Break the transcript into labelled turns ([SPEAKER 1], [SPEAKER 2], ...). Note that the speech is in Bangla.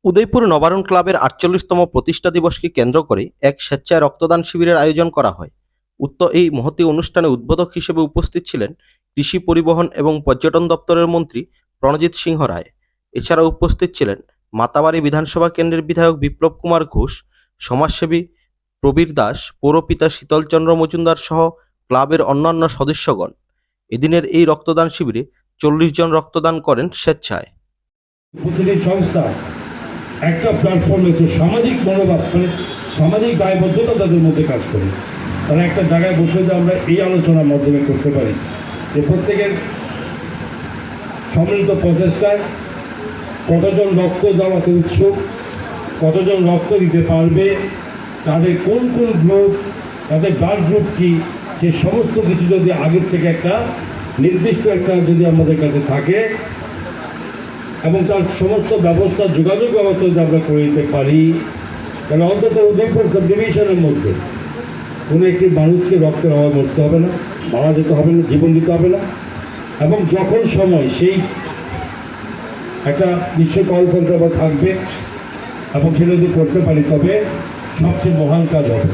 [SPEAKER 1] উদয়পুর নবারুণ ক্লাবের ৪৮তম প্রতিষ্ঠা দিবসকে কেন্দ্র করে এক স্বেচ্ছায় রক্তদান শিবিরের আয়োজন করা হয়। উক্ত এই মহতী অনুষ্ঠানে উদ্বোধক হিসেবে উপস্থিত ছিলেন কৃষি, পরিবহন এবং পর্যটন দপ্তরের মন্ত্রী প্রণজিৎ সিংহ রায়। এছাড়াও উপস্থিত ছিলেন মাতাবাড়ি বিধানসভা কেন্দ্রের বিধায়ক বিপ্লব কুমার ঘোষ, সমাজসেবী প্রবীর দাস, পৌরপিতা শীতলচন্দ্র মজুমদার সহ ক্লাবের অন্যান্য সদস্যগণ। এদিনের এই রক্তদান শিবিরে ৪০ জন রক্তদান করেন স্বেচ্ছায়।
[SPEAKER 2] প্রতিটি সংস্থা একটা প্ল্যাটফর্ম হচ্ছে সামাজিক মনোভাব, মানে সামাজিক দায়বদ্ধতা তাদের মধ্যে কাজ করে। তারা একটা জায়গায় বসে যে আমরা এই আলোচনার মাধ্যমে করতে পারি যে প্রত্যেকের সম্মিলিত প্রচেষ্টায় কতজন রক্ত দেওয়াতে উৎসুক, কতজন রক্ত দিতে পারবে, তাদের কোন কোন গ্রুপ, তাদের ব্লাড গ্রুপ কী, সে সমস্ত কিছু যদি আগের থেকে একটা নির্দিষ্ট একটা যদি আমাদের কাছে থাকে এবং তার সমস্ত ব্যবস্থা, যোগাযোগ ব্যবস্থা যদি আমরা করে দিতে পারি, তাহলে অন্তত উদয়পুর সাব ডিভিশনের মধ্যে কোনো একটি মানুষকে রক্তের অভাবে মরতে হবে না, মারা যেতে হবে না, জীবন দিতে হবে না। এবং যখন সময় সেই একটা বিশ্ব কলকাতা থাকবে এবং সেটা যদি করতে পারি তবে সবচেয়ে মহান কাজ হবে।